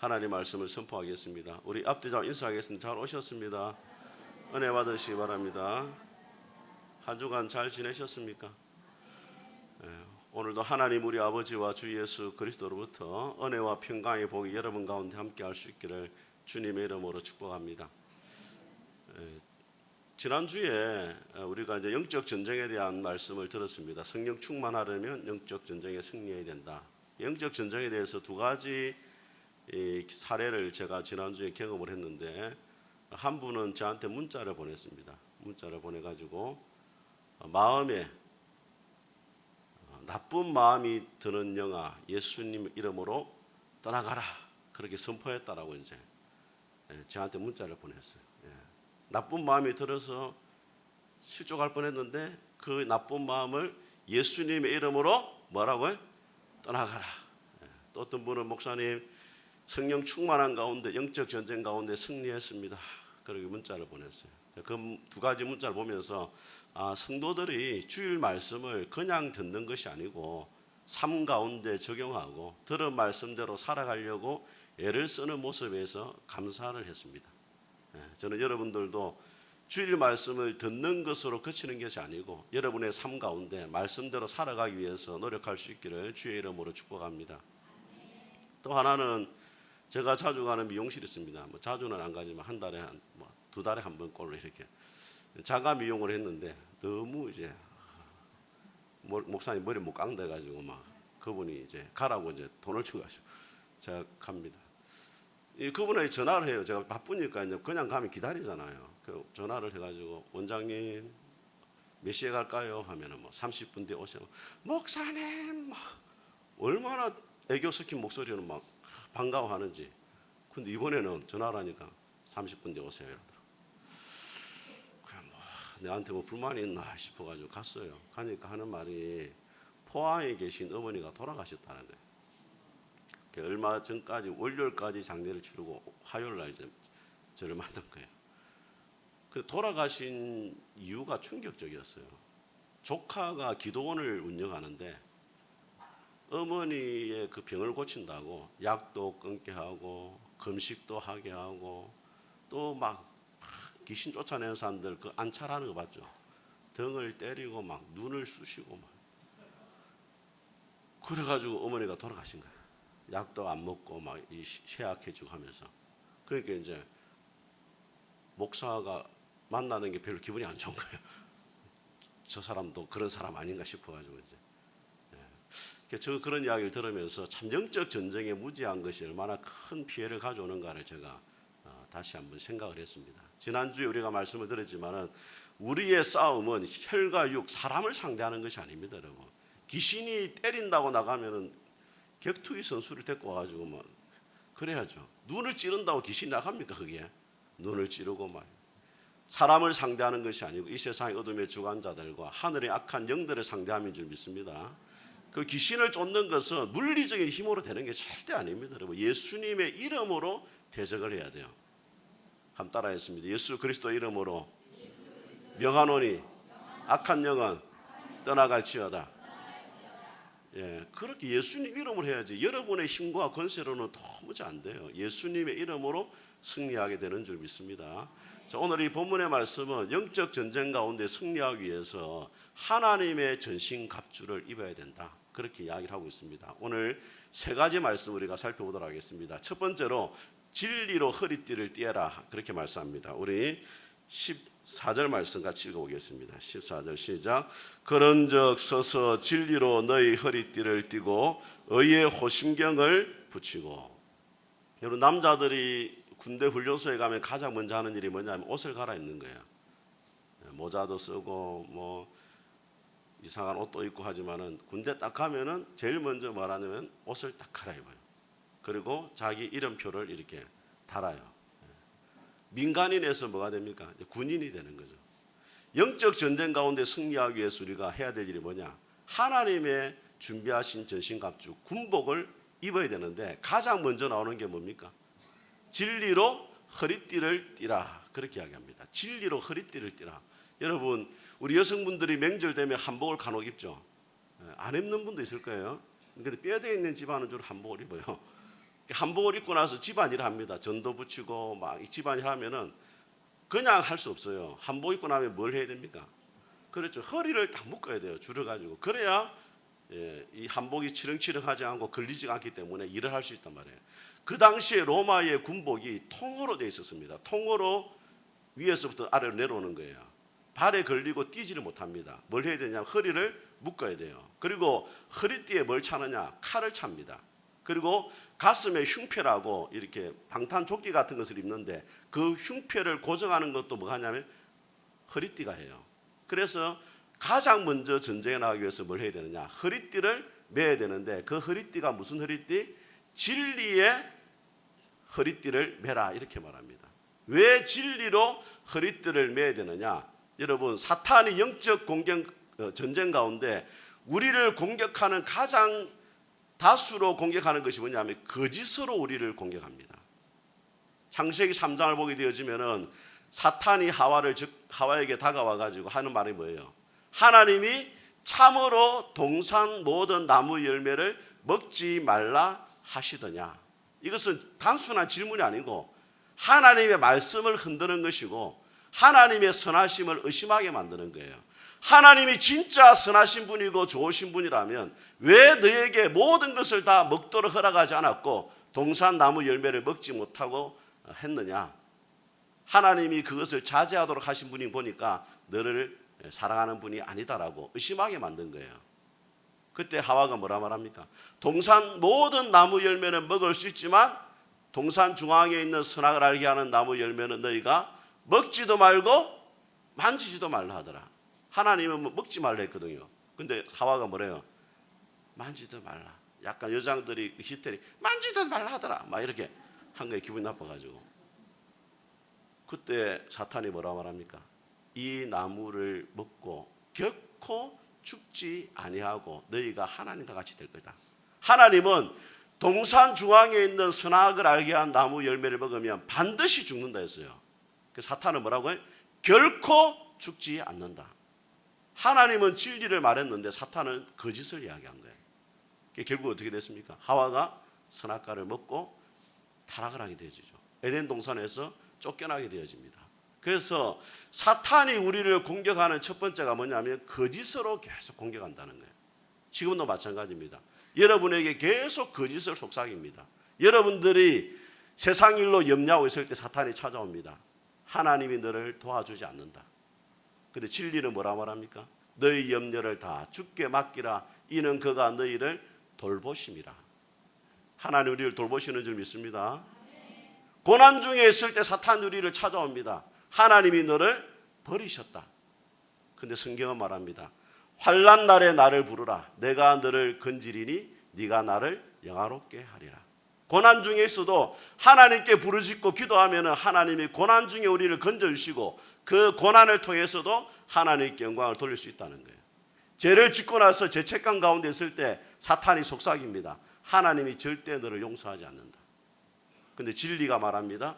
하나님 말씀을 선포하겠습니다. 우리 앞뒤자 인사하겠습니다. 잘 오셨습니다. 은혜 받으시기 바랍니다. 한 주간 잘 지내셨습니까? 오늘도 하나님 우리 아버지와 주 예수 그리스도로부터 은혜와 평강의 복이 여러분 가운데 함께 할 수 있기를 주님의 이름으로 축복합니다. 지난주에 우리가 이제 영적 전쟁에 대한 말씀을 들었습니다. 성령 충만하려면 영적 전쟁에 승리해야 된다. 영적 전쟁에 대해서 두 가지 사례를 제가 지난주에 경험을 했는데, 한 분은 저한테 문자를 보냈습니다. 문자를 보내가지고 마음에 나쁜 마음이 드는 영아 예수님 이름으로 떠나가라 그렇게 선포했다라고 이제 저한테 문자를 보냈어요. 나쁜 마음이 들어서 실족할 뻔했는데 그 나쁜 마음을 예수님의 이름으로 뭐라고요? 떠나가라. 또 어떤 분은 목사님 성령 충만한 가운데 영적 전쟁 가운데 승리했습니다. 그렇게 문자를 보냈어요. 그 두 가지 문자를 보면서 성도들이 주일 말씀을 그냥 듣는 것이 아니고 삶 가운데 적용하고 들은 말씀대로 살아가려고 애를 쓰는 모습에서 감사를 했습니다. 저는 여러분들도 주일 말씀을 듣는 것으로 그치는 것이 아니고 여러분의 삶 가운데 말씀대로 살아가기 위해서 노력할 수 있기를 주의 이름으로 축복합니다. 또 하나는 제가 자주 가는 미용실이 있습니다. 자주는 안 가지만 한 달에 두 달에 한 번꼴로 이렇게 자가 미용을 했는데 너무 이제 목사님 머리 못 깎는다 해가지고 막 그분이 이제 가라고 이제 돈을 주고 가시고 제가 갑니다. 그분에게 전화를 해요. 제가 바쁘니까 이제 그냥 가면 기다리잖아요. 그 전화를 해가지고 원장님 몇 시에 갈까요? 하면은 30분 뒤에 오세요. 목사님 얼마나 애교 섞인 목소리는 막 반가워하는지. 근데 이번에는 전화를 하니까 30분 뒤에 오세요 이러더라고요. 그냥 내한테 불만이 있나 싶어가지고 갔어요. 가니까 하는 말이 포항에 계신 어머니가 돌아가셨다는 거예요. 얼마 전까지 월요일까지 장례를 치르고 화요일날 이제 저를 만난 거예요. 그 돌아가신 이유가 충격적이었어요. 조카가 기도원을 운영하는데 어머니의 그 병을 고친다고 약도 끊게 하고 금식도 하게 하고 또 막 귀신 쫓아내는 사람들 그 안찰하는 거 봤죠. 등을 때리고 막 눈을 쑤시고 막 그래가지고 어머니가 돌아가신 거예요. 약도 안 먹고 막 쇠약해지고 하면서. 그러니까 이제 목사가 만나는 게 별로 기분이 안 좋은 거예요. 저 사람도 그런 사람 아닌가 싶어가지고 이제. 저 그런 이야기를 들으면서 참 영적 전쟁에 무지한 것이 얼마나 큰 피해를 가져오는가를 제가 다시 한번 생각을 했습니다. 지난주에 우리가 말씀을 드렸지만은 우리의 싸움은 혈과 육, 사람을 상대하는 것이 아닙니다, 여러분. 귀신이 때린다고 나가면은 격투기 선수를 데리고 와가지고 뭐 그래야죠. 눈을 찌른다고 귀신이 나갑니까 그게? 눈을 찌르고 막 사람을 상대하는 것이 아니고 이 세상의 어둠의 주관자들과 하늘의 악한 영들을 상대함인 줄 믿습니다. 그 귀신을 쫓는 것은 물리적인 힘으로 되는 게 절대 아닙니다, 여러분. 예수님의 이름으로 대적을 해야 돼요. 한번 따라했습니다. 예수 그리스도 이름으로 명하노니 악한 영은 떠나갈지어다. 그렇게 예수님 이름으로 해야지 여러분의 힘과 권세로는 도무지 안 돼요. 예수님의 이름으로 승리하게 되는 줄 믿습니다. 자, 오늘 이 본문의 말씀은 영적 전쟁 가운데 승리하기 위해서 하나님의 전신갑주를 입어야 된다, 그렇게 이야기를 하고 있습니다. 오늘 세 가지 말씀 우리가 살펴보도록 하겠습니다. 첫 번째로 진리로 허리띠를 띠어라, 그렇게 말씀합니다. 우리 14절 말씀 같이 읽어보겠습니다. 14절 시작. 그런즉 서서 진리로 너희 허리띠를 띠고 의의 호심경을 붙이고. 여러분, 남자들이 군대 훈련소에 가면 가장 먼저 하는 일이 뭐냐면 옷을 갈아입는 거예요. 모자도 쓰고 뭐 이상한 옷도 입고 하지만은 군대 딱 가면은 제일 먼저 뭐라냐면 옷을 딱 갈아입어요. 그리고 자기 이름표를 이렇게 달아요. 민간인에서 뭐가 됩니까? 군인이 되는 거죠. 영적 전쟁 가운데 승리하기 위해서 우리가 해야 될 일이 뭐냐? 하나님의 준비하신 전신갑주 군복을 입어야 되는데 가장 먼저 나오는 게 뭡니까? 진리로 허리띠를 띠라, 그렇게 이야기합니다. 진리로 허리띠를 띠라. 여러분, 우리 여성분들이 명절 되면 한복을 간혹 입죠. 안 입는 분도 있을 거예요. 근데 뼈대에 있는 집안은 주로 한복을 입어요. 한복을 입고 나서 집안일 합니다. 전도 붙이고 막 집안일 하면은 그냥 할 수 없어요. 한복 입고 나면 뭘 해야 됩니까? 그렇죠. 허리를 딱 묶어야 돼요. 줄여 가지고. 그래야 이 한복이 치렁치렁하지 않고 걸리지 않기 때문에 일을 할 수 있단 말이에요. 그 당시에 로마의 군복이 통으로 되어 있었습니다. 통으로 위에서부터 아래로 내려오는 거예요. 발에 걸리고 뛰지를 못합니다. 뭘 해야 되냐? 허리를 묶어야 돼요. 그리고 허리띠에 뭘 차느냐? 칼을 찹니다. 그리고 가슴에 흉패라고 이렇게 방탄조끼 같은 것을 입는데 그 흉패를 고정하는 것도 뭐가 하냐면 허리띠가 해요. 그래서 가장 먼저 전쟁에 나가기 위해서 뭘 해야 되느냐? 허리띠를 매야 되는데 그 허리띠가 무슨 허리띠? 진리의 허리띠를 매라 이렇게 말합니다. 왜 진리로 허리띠를 매야 되느냐? 여러분, 사탄이 영적 전쟁 가운데 우리를 공격하는 가장 다수로 공격하는 것이 뭐냐면 거짓으로 우리를 공격합니다. 창세기 3장을 보게 되어지면은 사탄이 하와에게 다가와 가지고 하는 말이 뭐예요? 하나님이 참으로 동산 모든 나무 열매를 먹지 말라 하시더냐? 이것은 단순한 질문이 아니고 하나님의 말씀을 흔드는 것이고 하나님의 선하심을 의심하게 만드는 거예요. 하나님이 진짜 선하신 분이고 좋으신 분이라면 왜 너에게 모든 것을 다 먹도록 허락하지 않았고 동산 나무 열매를 먹지 못하고 했느냐? 하나님이 그것을 자제하도록 하신 분이 보니까 너를 사랑하는 분이 아니다라고 의심하게 만든 거예요. 그때 하와가 뭐라 말합니까? 동산 모든 나무 열매는 먹을 수 있지만 동산 중앙에 있는 선악을 알게 하는 나무 열매는 너희가 먹지도 말고 만지지도 말라 하더라. 하나님은 먹지 말라 했거든요. 근데 하와가 뭐래요? 만지도 말라. 약간 여장들이 히스테리 만지도 말라 하더라. 막 이렇게 한 거에 기분이 나빠가지고. 그때 사탄이 뭐라 말합니까? 이 나무를 먹고 결코 죽지 아니하고 너희가 하나님과 같이 될 거다. 하나님은 동산 중앙에 있는 선악을 알게 한 나무 열매를 먹으면 반드시 죽는다 했어요. 사탄은 뭐라고 해요? 결코 죽지 않는다. 하나님은 진리를 말했는데 사탄은 거짓을 이야기한 거예요. 결국 어떻게 됐습니까? 하와가 선악과를 먹고 타락을 하게 되어지죠. 에덴 동산에서 쫓겨나게 되어집니다. 그래서 사탄이 우리를 공격하는 첫 번째가 뭐냐면 거짓으로 계속 공격한다는 거예요. 지금도 마찬가지입니다. 여러분에게 계속 거짓을 속삭입니다. 여러분들이 세상 일로 염려하고 있을 때 사탄이 찾아옵니다. 하나님이 너를 도와주지 않는다. 근데 진리는 뭐라 말합니까? 너희 염려를 다 주께 맡기라. 이는 그가 너희를 돌보심이라. 하나님 우리를 돌보시는 줄 믿습니다. 고난 중에 있을 때 사탄 우리를 찾아옵니다. 하나님이 너를 버리셨다. 근데 성경은 말합니다. 환난 날에 나를 부르라. 내가 너를 건지리니 네가 나를 영화롭게 하리라. 고난 중에 있어도 하나님께 부르짖고 기도하면 하나님이 고난 중에 우리를 건져주시고 그 고난을 통해서도 하나님께 영광을 돌릴 수 있다는 거예요. 죄를 짓고 나서 죄책감 가운데 있을 때 사탄이 속삭입니다. 하나님이 절대 너를 용서하지 않는다. 근데 진리가 말합니다.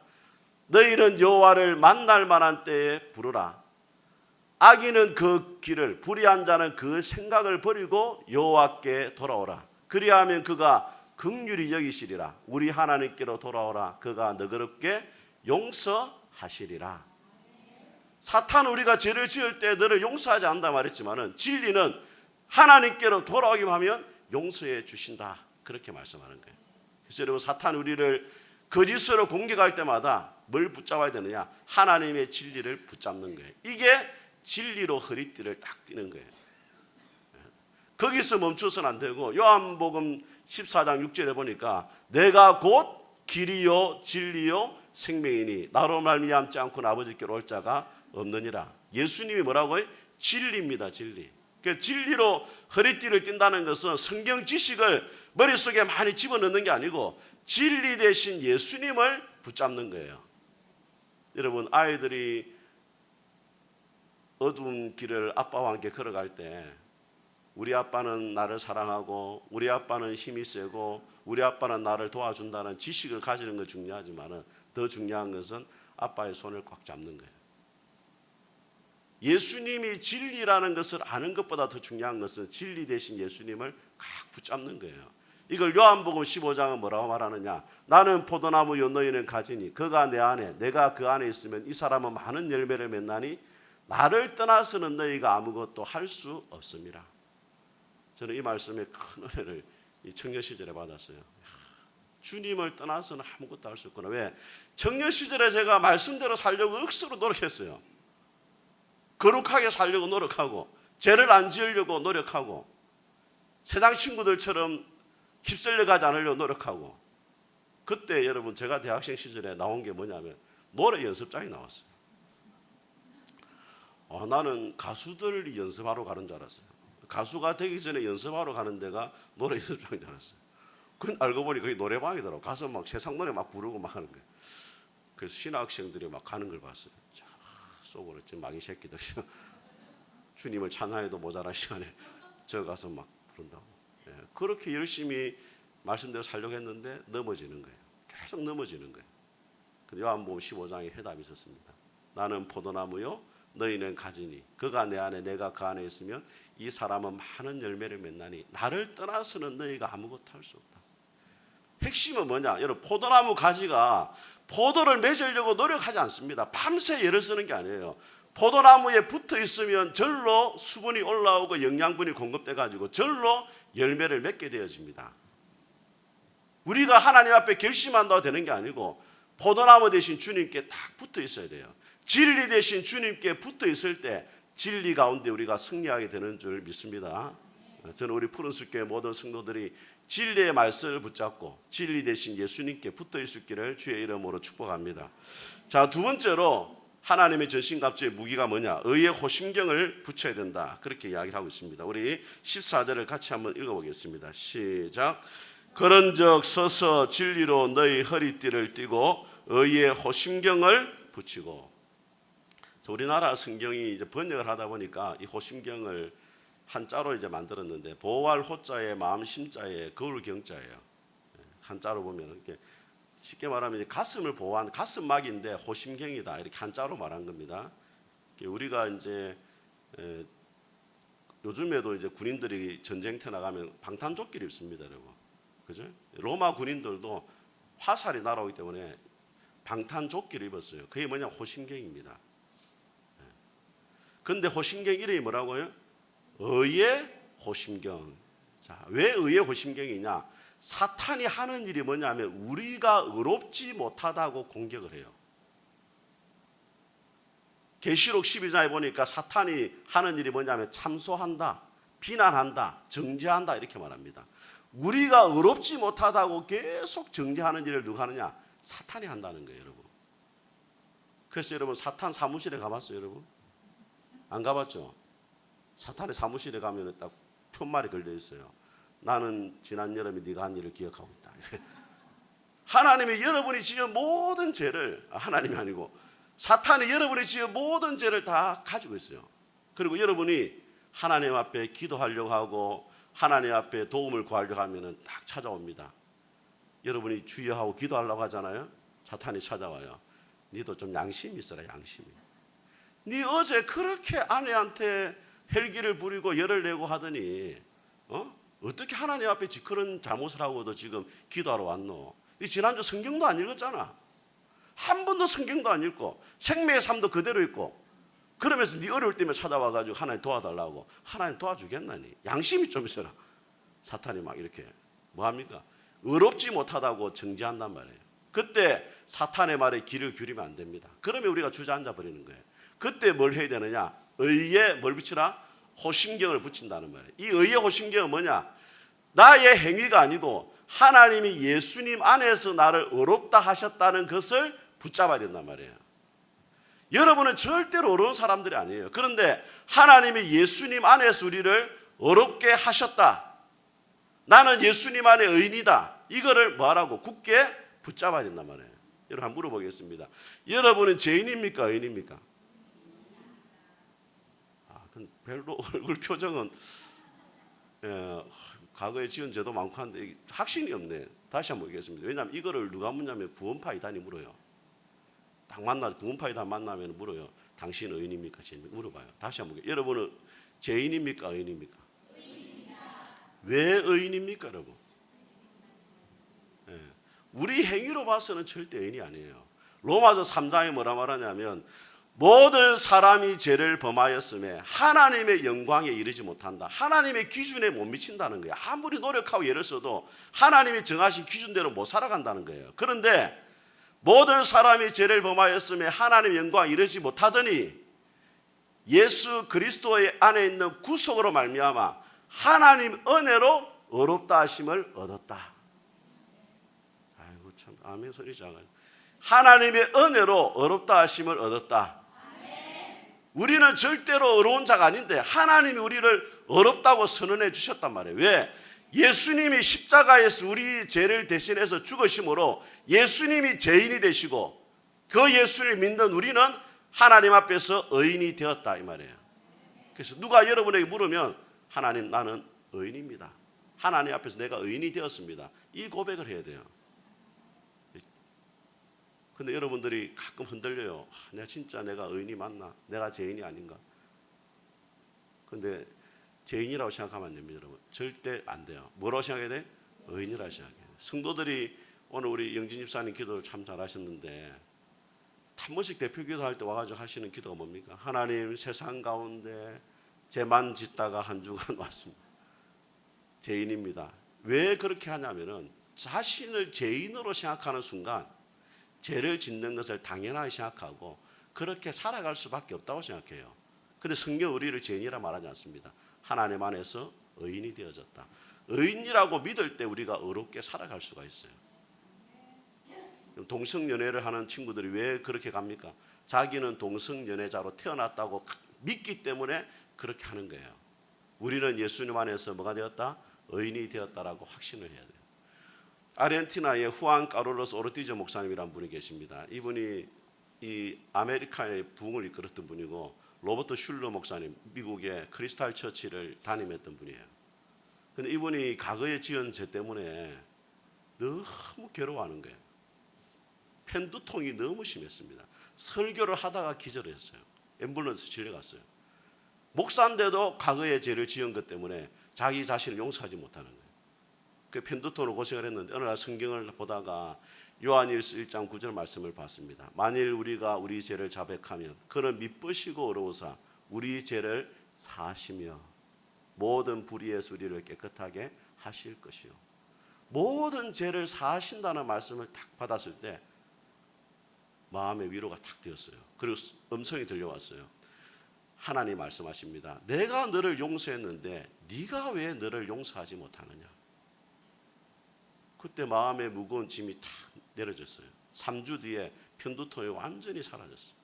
너희는 여호와를 만날 만한 때에 부르라. 악인은 그 길을, 불의한 자는 그 생각을 버리고 여호와께 돌아오라. 그리하면 그가 긍휼히 여기시리라. 우리 하나님께로 돌아오라. 그가 너그럽게 용서하시리라. 사탄은 우리가 죄를 지을 때 너를 용서하지 않는다 말했지만은 진리는 하나님께로 돌아오기만 하면 용서해 주신다. 그렇게 말씀하는 거예요. 그래서 여러분, 사탄 우리를 거짓으로 공격할 때마다 뭘 붙잡아야 되느냐? 하나님의 진리를 붙잡는 거예요. 이게 진리로 허리띠를 딱 띠는 거예요. 거기서 멈춰서는 안 되고 요한복음 14장 6절에 보니까 내가 곧 길이요 진리요 생명이니 나로 말미암지 않고는 아버지께로 올 자가 없느니라. 예수님이 뭐라고요? 진리입니다. 진리. 그러니까 진리로 허리띠를 띈다는 것은 성경 지식을 머릿속에 많이 집어넣는 게 아니고 진리 대신 예수님을 붙잡는 거예요. 여러분, 아이들이 어두운 길을 아빠와 함께 걸어갈 때 우리 아빠는 나를 사랑하고 우리 아빠는 힘이 세고 우리 아빠는 나를 도와준다는 지식을 가지는 건 중요하지만 더 중요한 것은 아빠의 손을 꽉 잡는 거예요. 예수님이 진리라는 것을 아는 것보다 더 중요한 것은 진리 대신 예수님을 꽉 붙잡는 거예요. 이걸 요한복음 15장은 뭐라고 말하느냐? 나는 포도나무요 너희는 가지니 그가 내 안에 내가 그 안에 있으면 이 사람은 많은 열매를 맺나니 나를 떠나서는 너희가 아무것도 할 수 없습니다. 저는 이 말씀에 큰 은혜를 이 청년 시절에 받았어요. 주님을 떠나서는 아무것도 할 수 없구나. 왜? 청년 시절에 제가 말씀대로 살려고 억수로 노력했어요. 거룩하게 살려고 노력하고 죄를 안 지으려고 노력하고 세상 친구들처럼 휩쓸려 가지 않으려고 노력하고 그때 여러분 제가 대학생 시절에 나온 게 뭐냐면 노래 연습장에 나왔어요. 나는 가수들이 연습하러 가는 줄 알았어요. 가수가 되기 전에 연습하러 가는 데가 노래 연습장인 줄 알았어요. 그 알고 보니 거기 노래방이더라고. 가서 막 세상 노래 막 부르고 막 하는 거예요. 그래서 신학생들이 막 가는 걸 봤어요. 자, 속으로 지금 마귀 새끼들 주님을 찬양해도 모자란 시간에 저 가서 막 부른다고. 예, 그렇게 열심히 말씀대로 살려고 했는데 넘어지는 거예요. 계속 넘어지는 거예요. 근데 요한복음 15장에 해답이 있었습니다. 나는 포도나무요 너희는 가지니 그가 내 안에 내가 그 안에 있으면 이 사람은 많은 열매를 맺나니 나를 떠나서는 너희가 아무것도 할 수 없다. 핵심은 뭐냐? 여러분 포도나무 가지가 포도를 맺으려고 노력하지 않습니다. 밤새 애를 쓰는 게 아니에요. 포도나무에 붙어 있으면 절로 수분이 올라오고 영양분이 공급돼 가지고 절로 열매를 맺게 되어집니다. 우리가 하나님 앞에 결심한다고 되는 게 아니고 포도나무 대신 주님께 딱 붙어 있어야 돼요. 진리 대신 주님께 붙어 있을 때 진리 가운데 우리가 승리하게 되는 줄 믿습니다. 저는 우리 푸른숲교회 모든 성도들이 진리의 말씀을 붙잡고 진리 대신 예수님께 붙어 있을 길을 주의 이름으로 축복합니다. 자, 두 번째로 하나님의 전신갑주의 무기가 뭐냐? 의의 호심경을 붙여야 된다. 그렇게 이야기를 하고 있습니다. 우리 14절을 같이 한번 읽어보겠습니다. 시작. 그런즉 서서 진리로 너희 허리띠를 띠고 의의 호심경을 붙이고. 우리나라 성경이 이제 번역을 하다 보니까 이 호심경을 한자로 이제 만들었는데 보호할 호자에 마음 심자에 거울 경자예요. 한자로 보면 이렇게 쉽게 말하면 가슴을 보호한 가슴막인데 호심경이다 이렇게 한자로 말한 겁니다. 우리가 이제 요즘에도 이제 군인들이 전쟁터 나가면 방탄조끼를 입습니다, 여러분. 그죠? 로마 군인들도 화살이 날아오기 때문에 방탄조끼를 입었어요. 그게 뭐냐? 호심경입니다. 근데 호심경 이름이 뭐라고요? 의의 호심경. 자, 왜 의의 호심경이냐? 사탄이 하는 일이 뭐냐면 우리가 의롭지 못하다고 공격을 해요. 계시록 12장에 보니까 사탄이 하는 일이 뭐냐면 참소한다, 비난한다, 정죄한다 이렇게 말합니다. 우리가 의롭지 못하다고 계속 정죄하는 일을 누가 하느냐? 사탄이 한다는 거예요, 여러분. 그래서 여러분 사탄 사무실에 가봤어요, 여러분? 안 가봤죠? 사탄의 사무실에 가면 딱 편말이 걸려 있어요. 나는 지난 여름에 네가 한 일을 기억하고 있다. 하나님이 여러분이 지은 모든 죄를, 하나님이 아니고 사탄이 여러분이 지은 모든 죄를 다 가지고 있어요. 그리고 여러분이 하나님 앞에 기도하려고 하고 하나님 앞에 도움을 구하려고 하면 딱 찾아옵니다. 여러분이 주여하고 기도하려고 하잖아요. 사탄이 찾아와요. 니도 좀 양심이 있어라, 양심이. 니 어제 그렇게 아내한테 헬기를 부리고 열을 내고 하더니 어떻게 하나님 앞에 그런 잘못을 하고도 지금 기도하러 왔노? 니 지난주 성경도 안 읽었잖아. 한 번도 성경도 안 읽고 생명의 삶도 그대로 있고 그러면서 네 어려울 때면 찾아와가지고 하나님 도와달라고. 하나님 도와주겠나니? 양심이 좀 있어라. 사탄이 막 이렇게 뭐합니까? 의롭지 못하다고 정죄한단 말이에요. 그때 사탄의 말에 귀를 기울이면 안 됩니다. 그러면 우리가 주저앉아 버리는 거예요. 그때 뭘 해야 되느냐? 의에 뭘 붙이라? 호심경을 붙인다는 말이에요. 이 의의 호심경은 뭐냐? 나의 행위가 아니고 하나님이 예수님 안에서 나를 의롭다 하셨다는 것을 붙잡아야 된단 말이에요. 여러분은 절대로 어려운 사람들이 아니에요. 그런데 하나님이 예수님 안에서 우리를 어렵게 하셨다. 나는 예수님 안에 의인이다. 이거를 뭐하라고? 굳게 붙잡아야 된단 말이에요. 여러분 한번 물어보겠습니다. 여러분은 죄인입니까? 의인입니까? 별로 얼굴 표정은 과거에 지은 죄도 많고 한데 확신이 없네. 다시 한번 보겠습니다. 왜냐하면 이거를 누가 묻냐면 구원파 이단이 물어요. 딱 구원파 이단 만나면 물어요. 당신 의인입니까? 죄인입니까? 물어봐요. 다시 한번 보겠습니다. 여러분은 죄인입니까? 의인입니까? 의인입니다. 왜 의인입니까, 여러분? 우리 행위로 봐서는 절대 의인이 아니에요. 로마서 3장에 뭐라 말하냐면 모든 사람이 죄를 범하였음에 하나님의 영광에 이르지 못한다. 하나님의 기준에 못 미친다는 거예요. 아무리 노력하고 애를 써도 하나님이 정하신 기준대로 못 살아간다는 거예요. 그런데 모든 사람이 죄를 범하였음에 하나님의 영광에 이르지 못하더니 예수 그리스도의 안에 있는 구속으로 말미암아 하나님 은혜로 의롭다 하심을 얻었다. 아이고 참 아멘 소리 작아요. 하나님의 은혜로 의롭다 하심을 얻었다. 우리는 절대로 의로운 자가 아닌데 하나님이 우리를 의롭다고 선언해 주셨단 말이에요. 왜? 예수님이 십자가에서 우리 죄를 대신해서 죽으심으로 예수님이 죄인이 되시고 그 예수를 믿는 우리는 하나님 앞에서 의인이 되었다 이 말이에요. 그래서 누가 여러분에게 물으면 하나님 나는 의인입니다. 하나님 앞에서 내가 의인이 되었습니다. 이 고백을 해야 돼요. 근데 여러분들이 가끔 흔들려요. 내가 진짜 내가 의인이 맞나? 내가 죄인이 아닌가? 근데 죄인이라고 생각하면 안 됩니다, 여러분. 절대 안 돼요. 뭐라고 생각해야 돼? 의인이라고 생각해요. 성도들이 오늘 우리 영진 집사님 기도를 참 잘하셨는데 한 번씩 대표 기도할 때 와가지고 하시는 기도가 뭡니까? 하나님 세상 가운데 죄만 짓다가 한 주간 왔습니다. 죄인입니다. 왜 그렇게 하냐면은 자신을 죄인으로 생각하는 순간 죄를 짓는 것을 당연하게 생각하고 그렇게 살아갈 수밖에 없다고 생각해요. 그런데 성경 우리를 죄인이라 말하지 않습니다. 하나님 안에서 의인이 되어졌다. 의인이라고 믿을 때 우리가 의롭게 살아갈 수가 있어요. 동성연애를 하는 친구들이 왜 그렇게 갑니까? 자기는 동성연애자로 태어났다고 믿기 때문에 그렇게 하는 거예요. 우리는 예수님 안에서 뭐가 되었다? 의인이 되었다라고 확신을 해야 돼요. 아르헨티나의 후안 카를로스 오르티즈 목사님이라는 분이 계십니다. 이분이 이 아메리카의 부흥을 이끌었던 분이고 로버트 슐러 목사님, 미국의 크리스탈 처치를 담임했던 분이에요. 근데 이분이 과거에 지은 죄 때문에 너무 괴로워하는 거예요. 편두통이 너무 심했습니다. 설교를 하다가 기절했어요. 앰뷸런스 실려갔어요. 목사인데도 과거의 죄를 지은 것 때문에 자기 자신을 용서하지 못하는 거예요. 그 편두통으로 고생을 했는데 어느 날 성경을 보다가 요한일서 1장 9절 말씀을 봤습니다. 만일 우리가 우리 죄를 자백하면 그는 미쁘시고 의로우사 우리 죄를 사하시며 모든 불의에서 우리를 깨끗하게 하실 것이요. 모든 죄를 사하신다는 말씀을 딱 받았을 때 마음의 위로가 탁 되었어요. 그리고 음성이 들려왔어요. 하나님 말씀하십니다. 내가 너를 용서했는데 네가 왜 너를 용서하지 못하느냐. 그때 마음의 무거운 짐이 탁 내려졌어요. 3주 뒤에 편두통이 완전히 사라졌어요.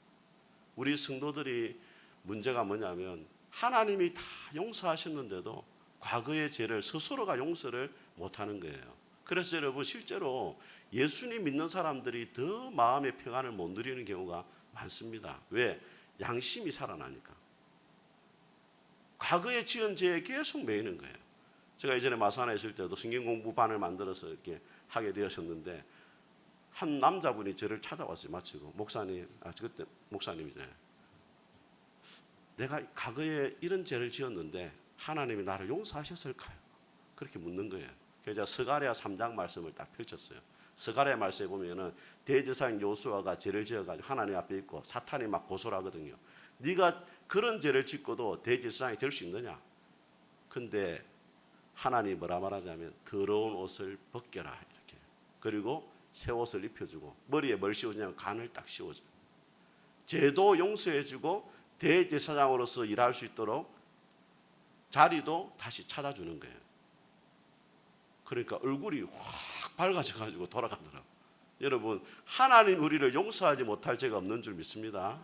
우리 성도들이 문제가 뭐냐면 하나님이 다 용서하셨는데도 과거의 죄를 스스로가 용서를 못하는 거예요. 그래서 여러분 실제로 예수님 믿는 사람들이 더 마음의 평안을 못 누리는 경우가 많습니다. 왜? 양심이 살아나니까. 과거에 지은 죄에 계속 매이는 거예요. 제가 예전에 마산에 있을 때도 성경 공부반을 만들어서 이렇게 하게 되었었는데 한 남자분이 저를 찾아왔어요. 마치고 목사님, 그때 목사님이잖아요. 내가 과거에 이런 죄를 지었는데 하나님이 나를 용서하셨을까요? 그렇게 묻는 거예요. 그래서 스가랴 3장 말씀을 딱 펼쳤어요. 스가랴 말씀에 보면은 대제사장 요수아가 죄를 지어가지고 하나님 앞에 있고 사탄이 막 고소를 하거든요. 네가 그런 죄를 짓고도 대제사장이 될 수 있느냐? 근데 하나님이 뭐라 말하자면 더러운 옷을 벗겨라 이렇게. 그리고 새 옷을 입혀주고 머리에 뭘 씌우냐면 간을 딱 씌워줘요. 죄도 용서해주고 대제사장으로서 일할 수 있도록 자리도 다시 찾아주는 거예요. 그러니까 얼굴이 확 밝아져가지고 돌아가더라고요. 여러분 하나님 우리를 용서하지 못할 죄가 없는 줄 믿습니다.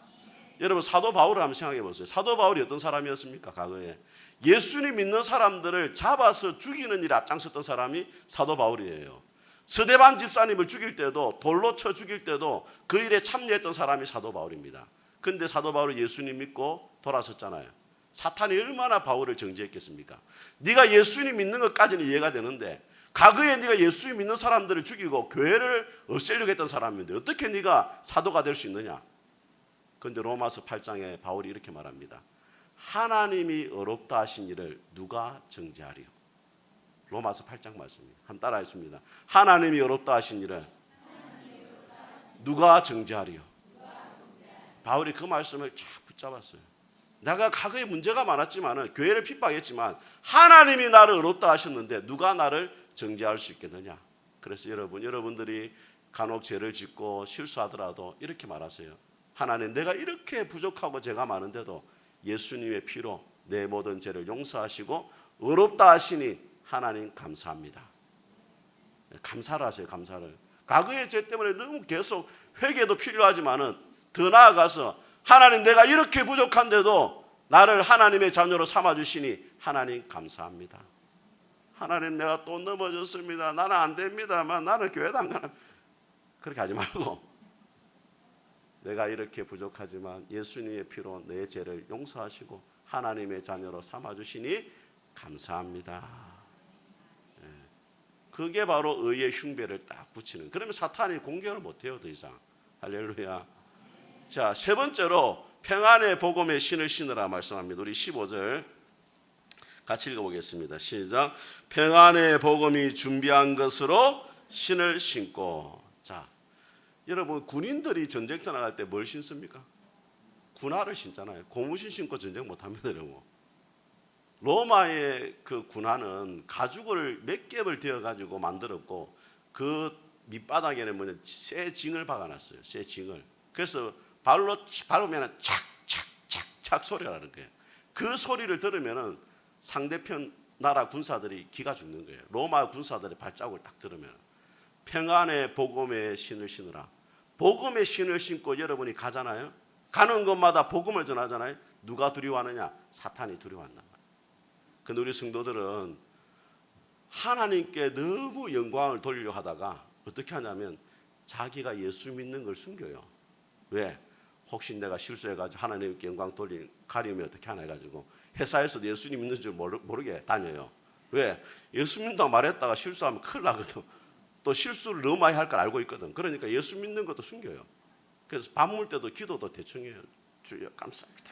여러분 사도 바울을 한번 생각해 보세요. 사도 바울이 어떤 사람이었습니까? 과거에 예수님 믿는 사람들을 잡아서 죽이는 일에 앞장섰던 사람이 사도 바울이에요. 스데반 집사님을 죽일 때도 돌로 쳐 죽일 때도 그 일에 참여했던 사람이 사도 바울입니다. 근데 사도 바울은 예수님 믿고 돌아섰잖아요. 사탄이 얼마나 바울을 정죄했겠습니까? 네가 예수님 믿는 것까지는 이해가 되는데 과거에 네가 예수님 믿는 사람들을 죽이고 교회를 없애려고 했던 사람인데 어떻게 네가 사도가 될 수 있느냐? 그런데 로마서 8장에 바울이 이렇게 말합니다. 하나님이 의롭다 하신 일을 누가 정죄하리요? 로마서 8장 말씀입니다. 한번 따라하겠습니다. 하나님이 의롭다 하신 일을 누가 정죄하리요? 바울이 그 말씀을 쫙 붙잡았어요. 내가 과거에 문제가 많았지만 교회를 핍박했지만 하나님이 나를 의롭다 하셨는데 누가 나를 정죄할 수 있겠느냐. 그래서 여러분들이 간혹 죄를 짓고 실수하더라도 이렇게 말하세요. 하나님, 내가 이렇게 부족하고 죄가 많은데도 예수님의 피로 내 모든 죄를 용서하시고 의롭다 하시니 하나님 감사합니다. 감사를 하세요. 감사를. 과거의 죄 때문에 너무 계속 회개도 필요하지만은 더 나아가서 하나님, 내가 이렇게 부족한데도 나를 하나님의 자녀로 삼아주시니 하나님 감사합니다. 하나님, 내가 또 넘어졌습니다. 나는 안 됩니다만 나는 교회도 안 가는. 그렇게 하지 말고 내가 이렇게 부족하지만 예수님의 피로 내 죄를 용서하시고 하나님의 자녀로 삼아주시니 감사합니다. 그게 바로 의의 흉배를 딱 붙이는. 그러면 사탄이 공격을 못해요. 더 이상. 할렐루야. 자, 세 번째로 평안의 복음의 신을 신으라 말씀합니다. 우리 15절 같이 읽어보겠습니다. 시작. 평안의 복음이 준비한 것으로 신을 신고. 자, 여러분 군인들이 전쟁터 나갈 때 뭘 신습니까? 군화를 신잖아요. 고무신 신고 전쟁 못합니다. 여러분. 로마의 그 군화는 가죽을 몇 겹을 되어가지고 만들었고 그 밑바닥에는 쇠 징을 박아놨어요. 쇠 징을. 그래서 발로 밟으면 착착착착 소리가 나는 거예요. 그 소리를 들으면 상대편 나라 군사들이 기가 죽는 거예요. 로마 군사들의 발자국을 딱 들으면. 평안의 복음의 신을 신으라. 복음의 신을 신고 여러분이 가잖아요. 가는 곳마다 복음을 전하잖아요. 누가 두려워하느냐? 사탄이 두려워한단 말이에요. 근데 우리 성도들은 하나님께 너무 영광을 돌리려 하다가 어떻게 하냐면 자기가 예수 믿는 걸 숨겨요. 왜? 혹시 내가 실수해가지고 하나님께 영광 가리면 어떻게 하나 해가지고 회사에서도 예수님 믿는 줄 모르게 다녀요. 왜? 예수 믿는다고 말했다가 실수하면 큰일 나거든. 또 실수를 너무 많이 할 걸 알고 있거든. 그러니까 예수 믿는 것도 숨겨요. 그래서 밥 먹을 때도 기도도 대충 해요. 주여 감사합니다.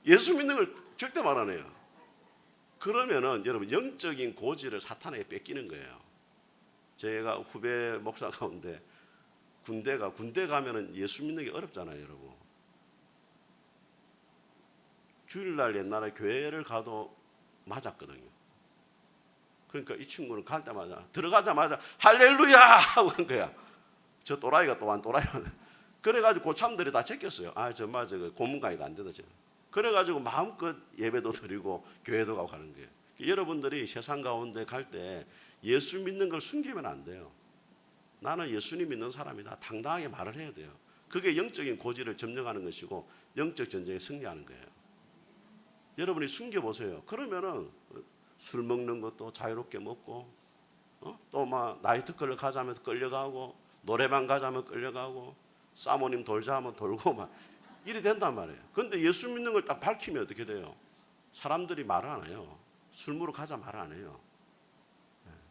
예수 믿는 걸 절대 말 안 해요. 그러면은 여러분 영적인 고지를 사탄에게 뺏기는 거예요. 제가 후배 목사 가운데 군대 가면은 예수 믿는 게 어렵잖아요, 여러분. 주일날 옛날에 교회를 가도 맞았거든요. 그러니까 이 친구는 갈 때마다 들어가자마자 할렐루야 하고 한 거야. 저 또라이가 또한 또라이거든. 그래가지고 고참들이 다 제꼈어요. 아, 정말 저 고문강의도 안 되더죠. 그래가지고 마음껏 예배도 드리고 교회도 가고 가는 거예요. 여러분들이 세상 가운데 갈 때 예수 믿는 걸 숨기면 안 돼요. 나는 예수님 믿는 사람이다. 당당하게 말을 해야 돼요. 그게 영적인 고지를 점령하는 것이고 영적 전쟁에 승리하는 거예요. 여러분이 숨겨보세요. 그러면은 술 먹는 것도 자유롭게 먹고 또 막 나이트클럽 가자면 끌려가고 노래방 가자면 끌려가고 사모님 돌자 하면 돌고 막 이래 된단 말이에요. 그런데 예수 믿는 걸 딱 밝히면 어떻게 돼요? 사람들이 말 안 해요. 술 먹으러 가자 말 안 해요.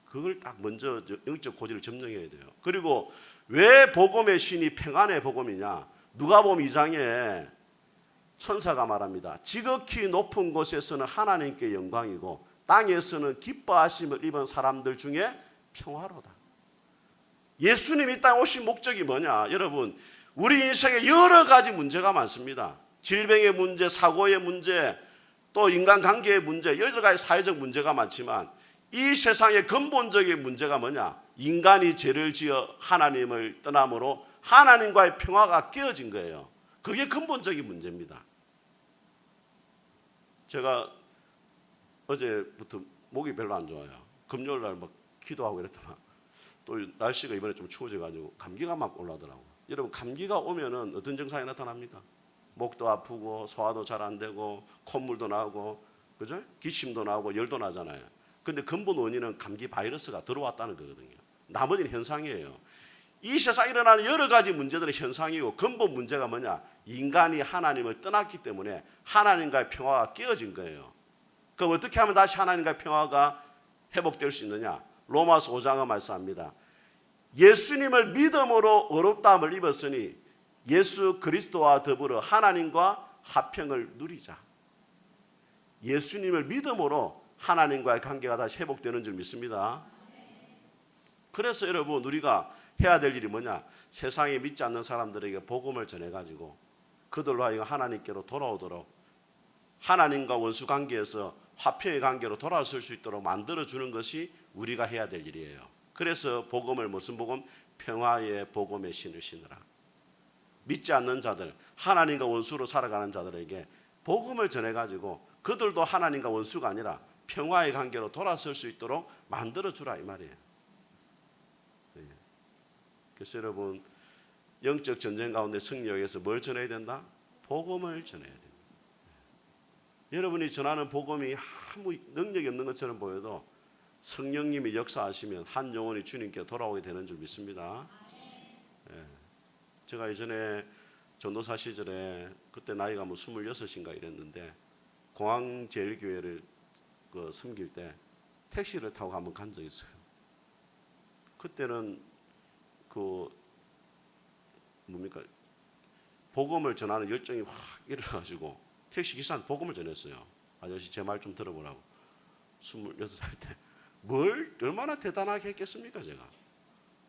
그걸 딱 먼저 영적 고지를 점령해야 돼요. 그리고 왜 복음의 신이 평안의 복음이냐? 누가복음 2장에 천사가 말합니다. 지극히 높은 곳에서는 하나님께 영광이고 땅에서는 기뻐하심을 입은 사람들 중에 평화로다. 예수님이 땅에 오신 목적이 뭐냐? 여러분, 우리 인생에 여러 가지 문제가 많습니다. 질병의 문제, 사고의 문제, 또 인간관계의 문제, 여러 가지 사회적 문제가 많지만 이 세상의 근본적인 문제가 뭐냐? 인간이 죄를 지어 하나님을 떠남으로 하나님과의 평화가 깨어진 거예요. 그게 근본적인 문제입니다. 제가 어제부터 목이 별로 안 좋아요. 금요일 날 막 기도하고 이랬더니 또 날씨가 이번에 좀 추워져가지고 감기가 막 올라오더라고요. 여러분, 감기가 오면은 어떤 증상이 나타납니까? 목도 아프고 소화도 잘 안 되고 콧물도 나오고, 그죠? 기침도 나오고 열도 나잖아요. 근데 근본 원인은 감기 바이러스가 들어왔다는 거거든요. 나머지는 현상이에요. 이 세상에 일어나는 여러 가지 문제들의 현상이고 근본 문제가 뭐냐? 인간이 하나님을 떠났기 때문에 하나님과의 평화가 깨어진 거예요. 그럼 어떻게 하면 다시 하나님과의 평화가 회복될 수 있느냐? 로마서 5장은 말씀합니다. 예수님을 믿음으로 의롭다함을 입었으니 예수 그리스도와 더불어 하나님과 화평을 누리자. 예수님을 믿음으로 하나님과의 관계가 다시 회복되는 줄 믿습니다. 그래서 여러분, 우리가 해야 될 일이 뭐냐? 세상에 믿지 않는 사람들에게 복음을 전해가지고 그들로 하여금 하나님께로 돌아오도록, 하나님과 원수 관계에서 화평의 관계로 돌아설 수 있도록 만들어주는 것이 우리가 해야 될 일이에요. 그래서 복음을, 무슨 복음? 평화의 복음의 신을 신으라. 믿지 않는 자들, 하나님과 원수로 살아가는 자들에게 복음을 전해가지고 그들도 하나님과 원수가 아니라 평화의 관계로 돌아설 수 있도록 만들어주라, 이 말이에요. 그래서 여러분, 영적 전쟁 가운데 승리하기 위해서 뭘 전해야 된다? 복음을 전해야 됩니다. 여러분이 전하는 복음이 아무 능력이 없는 것처럼 보여도 성령님이 역사하시면 한 영혼이 주님께 돌아오게 되는 줄 믿습니다. 제가 예전에 전도사 시절에 그때 나이가 뭐 26인가 이랬는데 공항제일교회를 섬길 때 택시를 타고 한번 간 적이 있어요. 그때는 복음을 전하는 열정이 확 일어나가지고 택시 기사한테 복음을 전했어요. 아저씨 제 말 좀 들어보라고. 26살 때 뭘 얼마나 대단하게 했겠습니까 제가.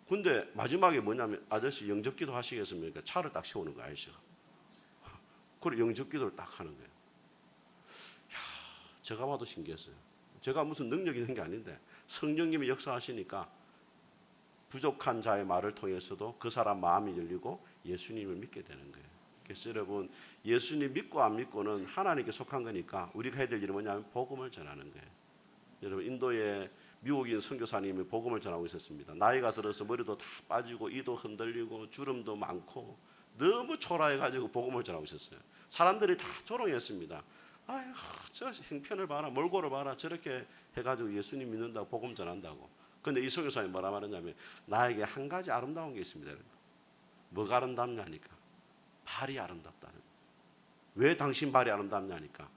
근데 마지막에 뭐냐면 아저씨 영접기도 하시겠습니까? 차를 딱 세우는 거예요 아저씨가. 그리고 영접기도를 딱 하는 거예요. 제가 봐도 신기했어요. 제가 무슨 능력이 있는 게 아닌데 성령님이 역사하시니까 부족한 자의 말을 통해서도 그 사람 마음이 열리고 예수님을 믿게 되는 거예요. 그래서 여러분, 예수님 믿고 안 믿고는 하나님께 속한 거니까 우리가 해야 될 일은 뭐냐면 복음을 전하는 거예요. 여러분, 인도에 미국인 선교사님이 복음을 전하고 있었습니다. 나이가 들어서 머리도 다 빠지고 이도 흔들리고 주름도 많고 너무 초라해가지고 복음을 전하고 있었어요. 사람들이 다 조롱했습니다. 아유, 저 형편을 봐라, 몰골을 봐라, 저렇게 해가지고 예수님 믿는다고 복음 전한다고. 근데 이 선교사님이 뭐라 말했냐면 나에게 한 가지 아름다운 게 있습니다. 뭐가 아름답냐니까 발이 아름답다는. 왜 당신 발이 아름답냐니까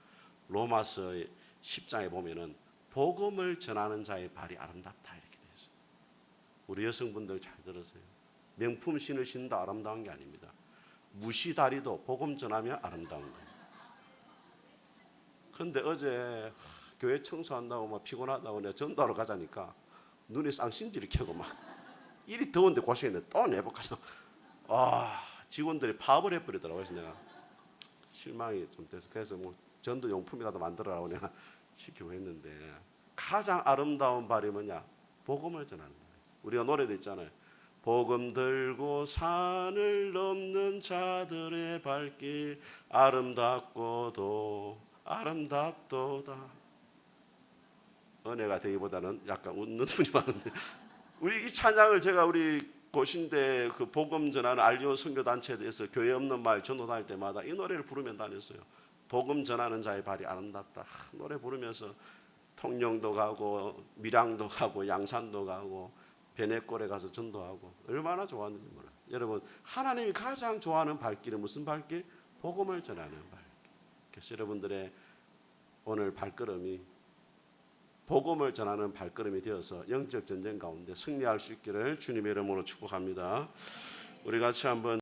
로마서 10장에 보면은 복음을 전하는 자의 발이 아름답다 이렇게 되어 있어요. 우리 여성분들 잘 들으세요. 명품 신을 신다 아름다운 게 아닙니다. 무시다리도 복음 전하면 아름다운 거예요. 근데 어제 교회 청소한다고 막 피곤하다고 내가 전도하러 가자니까 눈에 쌍심지를 켜고 막 일이 더운데 고생했는데 또 내복가서 직원들이 파업을 해버리더라고요. 그래서 내가 실망이 좀 돼서 그래서 뭐 전도 용품이라도 만들어라고 내가 시키고 했는데 가장 아름다운 발이 뭐냐? 복음을 전하는 거예요. 우리가 노래도 있잖아요. 복음 들고 산을 넘는 자들의 발길 아름답고도 아름답도다. 은혜가 되기보다는 약간 웃는 분이 많은데 우리 이 찬양을 제가 우리 고신대 그 복음 전하는 알리오 선교 단체에 대해서 교회 없는 마을 전도 다닐 때마다 이 노래를 부르면 다녔어요. 복음 전하는 자의 발이 아름답다. 노래 부르면서 통영도 가고 밀양도 가고 양산도 가고 베네골에 가서 전도하고 얼마나 좋았는지 몰라요. 여러분, 하나님이 가장 좋아하는 발길은 무슨 발길? 복음을 전하는 발길. 그래서 여러분들의 오늘 발걸음이 복음을 전하는 발걸음이 되어서 영적 전쟁 가운데 승리할 수 있기를 주님의 이름으로 축복합니다. 우리 같이 한번